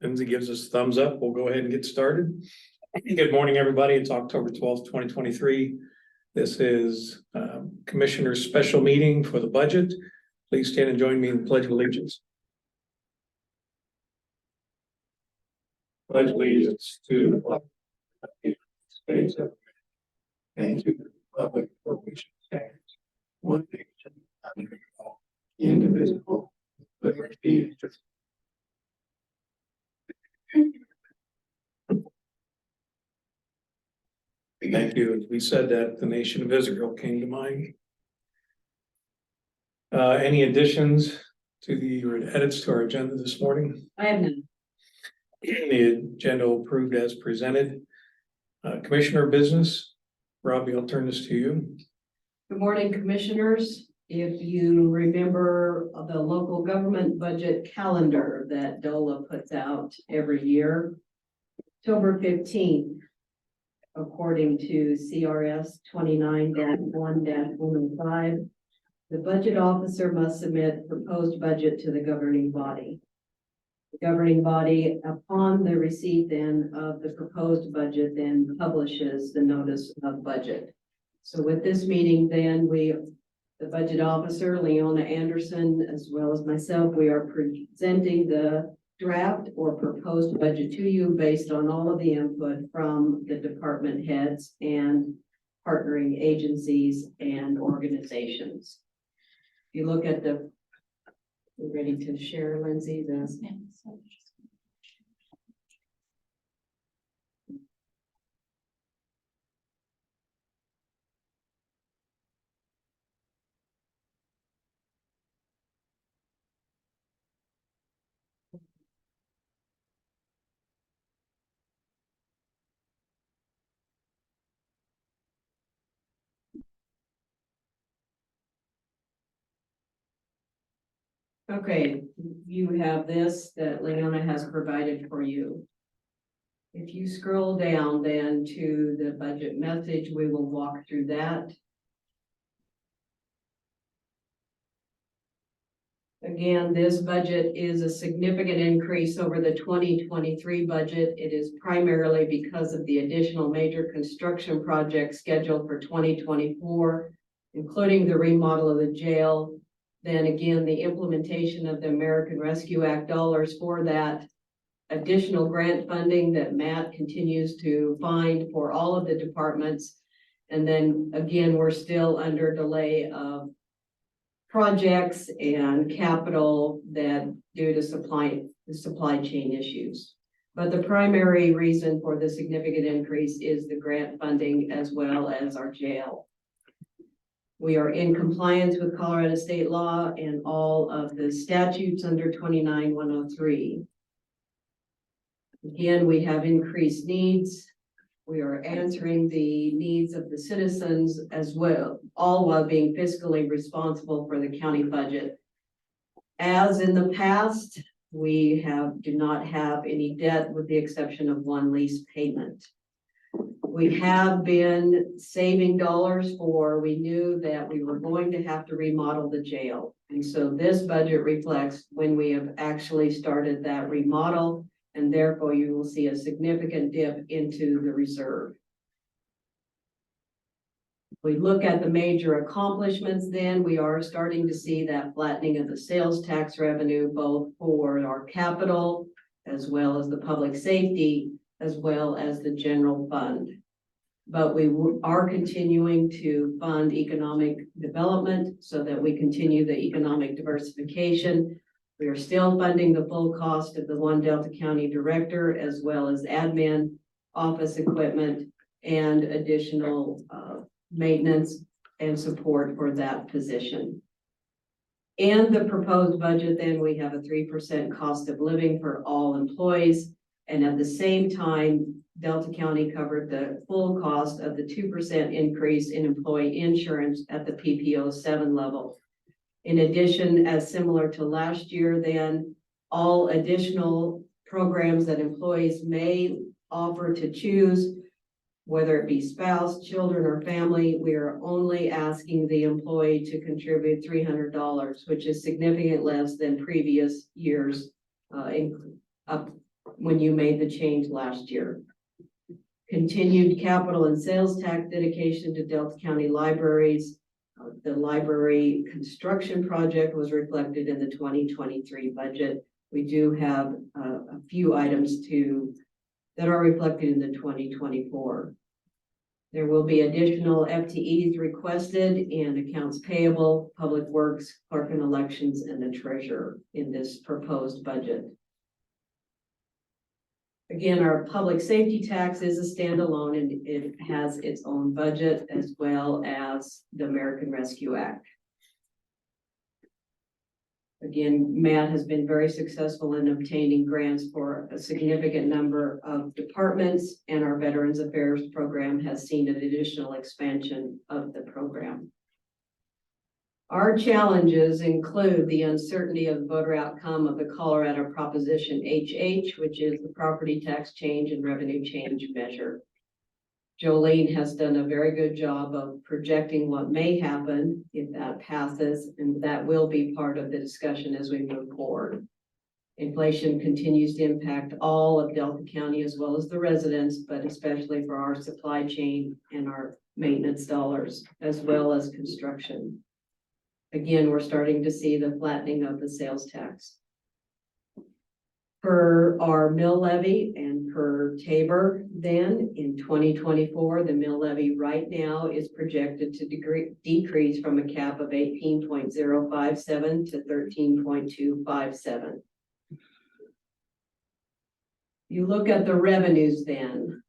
Lindsay gives us a thumbs up. We'll go ahead and get started. Good morning, everybody. It's October 12th, 2023. This is Commissioner's special meeting for the budget. Please stand and join me in the Pledge of Allegiance. Pledge allegiance to the flag of the United States of America, and to the republic for which it stands, one nation under God, indivisible, with liberty and justice. Thank you. As we said that, the nation of Israel came to mind. Any additions to the or edits to our agenda this morning? I have none. The agenda approved as presented. Commissioner business, Robbie, I'll turn this to you. Good morning, commissioners. If you remember the local government budget calendar that DOLA puts out every year, October 15th, according to CRS 29-1-105, the budget officer must submit proposed budget to the governing body. The governing body, upon the receipt then of the proposed budget, then publishes the notice of budget. So with this meeting, then the budget officer, Leona Anderson, as well as myself, we are presenting the draft or proposed budget to you based on all of the input from the department heads and partnering agencies and organizations. If you look at we're ready to share, Lindsay, okay, you have this that Leona has provided for you. If you scroll down then to the budget message, we will walk through that. Again, this budget is a significant increase over the 2023 budget. It is primarily because of the additional major construction projects scheduled for 2024, including the remodel of the jail. Then again, the implementation of the American Rescue Act dollars for that additional grant funding that Matt continues to find for all of the departments. And then again, we're still under delay of projects and capital that due to supply chain issues. But the primary reason for the significant increase is the grant funding as well as our jail. We are in compliance with Colorado state law and all of the statutes under 29-103. Again, we have increased needs. We are answering the needs of the citizens as well, all while being fiscally responsible for the county budget. As in the past, we do not have any debt with the exception of one lease payment. We have been saving dollars we knew that we were going to have to remodel the jail. And so this budget reflects when we have actually started that remodel, and therefore you will see a significant dip into the reserve. If we look at the major accomplishments, then we are starting to see that flattening of the sales tax revenue, both for our capital as well as the public safety, as well as the general fund. But we are continuing to fund economic development so that we continue the economic diversification. We are still funding the full cost of the one Delta County director, as well as admin, office equipment, and additional maintenance and support for that position. In the proposed budget, then we have a 3% cost of living for all employees. And at the same time, Delta County covered the full cost of the 2% increase in employee insurance at the PPO 7 level. In addition, as similar to last year, then all additional programs that employees may offer to choose, whether it be spouse, children, or family, we are only asking the employee to contribute $300, which is significantly less than previous years, when you made the change last year. Continued capital and sales tax dedication to Delta County libraries. The library construction project was reflected in the 2023 budget. We do have a few items that are reflected in the 2024. There will be additional FTEs requested in accounts payable, public works, clerk and elections, and the treasurer in this proposed budget. Again, our public safety tax is a standalone and it has its own budget as well as the American Rescue Act. Again, Matt has been very successful in obtaining grants for a significant number of departments, and our Veterans Affairs program has seen an additional expansion of the program. Our challenges include the uncertainty of the voter outcome of the Colorado Proposition HH, which is the property tax change and revenue change measure. Jolene has done a very good job of projecting what may happen if that passes, and that will be part of the discussion as we move forward. Inflation continues to impact all of Delta County as well as the residents, but especially for our supply chain and our maintenance dollars, as well as construction. Again, we're starting to see the flattening of the sales tax. Per our mill levy and per Tabor, then in 2024, the mill levy right now is projected to decrease from a cap of 18.057 to 13.257. You look at the revenues then.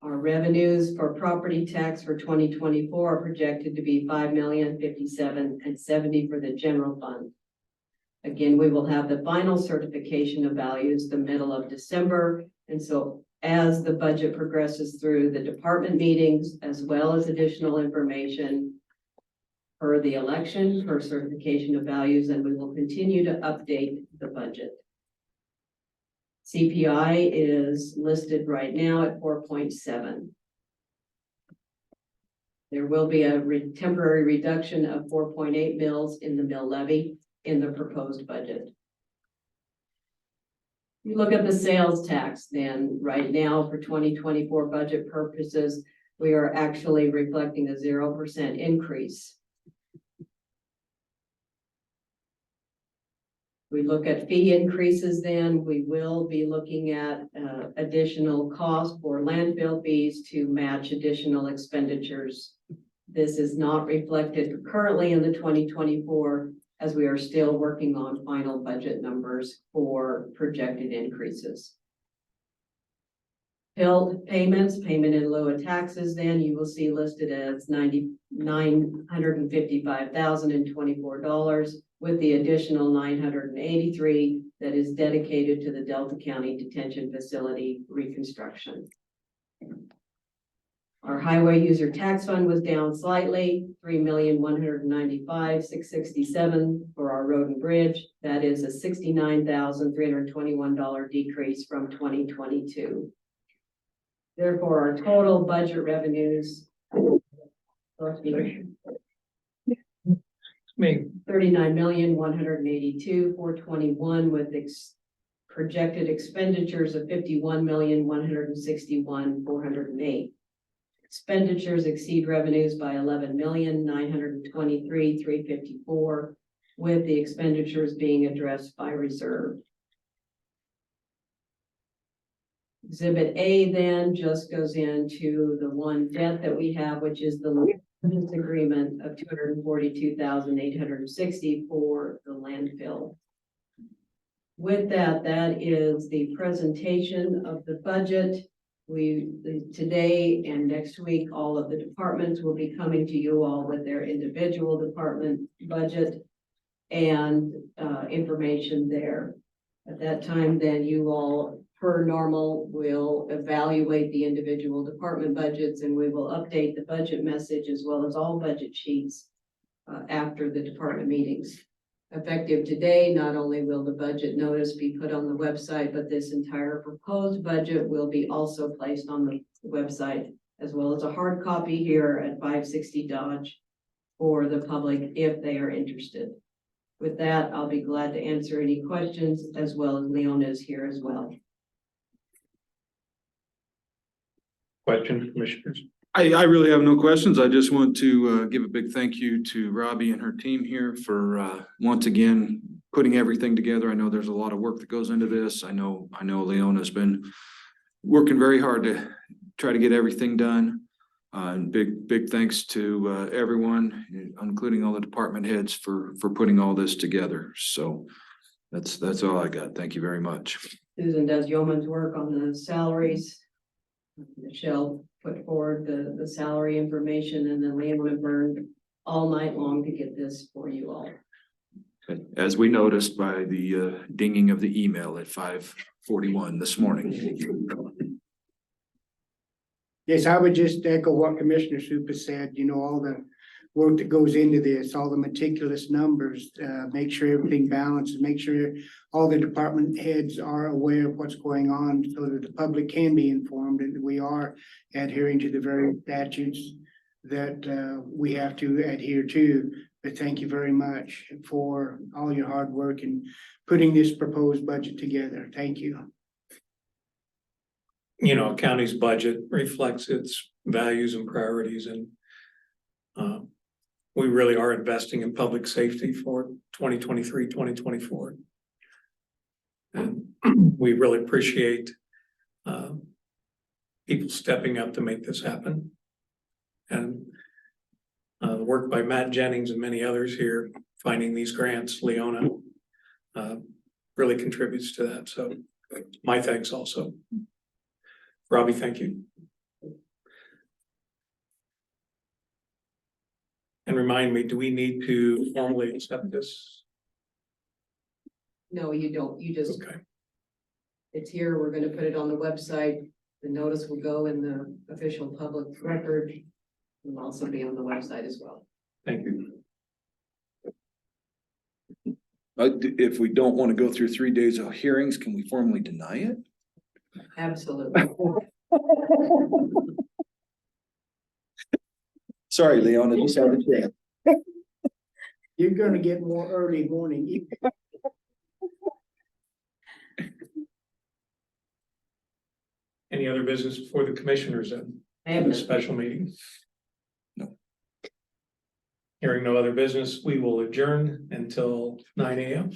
Our revenues for property tax for 2024 are projected to be $5,057,070 for the general fund. Again, we will have the final certification of values the middle of December. And so as the budget progresses through the department meetings, as well as additional information per the election, per certification of values, and we will continue to update the budget. CPI is listed right now at 4.7. There will be a temporary reduction of 4.8 mils in the mill levy in the proposed budget. You look at the sales tax then, right now for 2024 budget purposes, we are actually reflecting a 0% increase. We look at fee increases then, we will be looking at additional cost for landfill fees to match additional expenditures. This is not reflected currently in the 2024 as we are still working on final budget numbers for projected increases. Billed payments, payment in lieu of taxes, then you will see listed as $955,024 with the additional $983 that is dedicated to the Delta County Detention Facility reconstruction. Our highway user tax fund was down slightly, $3,195,667 for our road and bridge. That is a $69,321 decrease from 2022. Therefore, our total budget revenues $39,182,421 with projected expenditures of $51,161,408. Expenditures exceed revenues by $11,923,354, with the expenditures being addressed by reserve. Exhibit A then just goes into the one debt that we have, which is the license agreement of $242,860 for the landfill. With that, that is the presentation of the budget. Today and next week, all of the departments will be coming to you all with their individual department budget and information there. At that time, then you all, per normal, will evaluate the individual department budgets, and we will update the budget message as well as all budget sheets after the department meetings. Effective today, not only will the budget notice be put on the website, but this entire proposed budget will be also placed on the website, as well as a hard copy here at 560 Dodge for the public if they are interested. With that, I'll be glad to answer any questions, as well as Leona is here as well. Questions, commissioners? I really have no questions. I just want to give a big thank you to Robbie and her team here for once again putting everything together. I know there's a lot of work that goes into this. I know Leona's been working very hard to try to get everything done. And big thanks to everyone, including all the department heads for putting all this together. So that's all I got. Thank you very much. Susan does yeoman's work on the salaries. Michelle put forward the salary information, and then Leona burned all night long to get this for you all. As we noticed by the dinging of the email at 5:41 this morning. Yes, I would just echo what Commissioner Supa said, you know, all the work that goes into this, all the meticulous numbers, make sure everything balances, make sure all the department heads are aware of what's going on so that the public can be informed and we are adhering to the very statutes that we have to adhere to. But thank you very much for all your hard work in putting this proposed budget together. Thank you. You know, county's budget reflects its values and priorities, and we really are investing in public safety for 2023, 2024. And we really appreciate people stepping up to make this happen. And the work by Matt Jennings and many others here, finding these grants, Leona, really contributes to that. So my thanks also. Robbie, thank you. And remind me, do we need to formally accept this? No, you don't. You just, Okay, it's here. We're gonna put it on the website. The notice will go in the official public record. It'll also be on the website as well. thank you. If we don't want to go through 3 days of hearings, can we formally deny it? Absolutely. Sorry, Leona, just had to say. You're gonna get more early morning. Any other business before the commissioners then? I have In no a special meeting? No. Hearing no other business, we will adjourn until 9 a.m.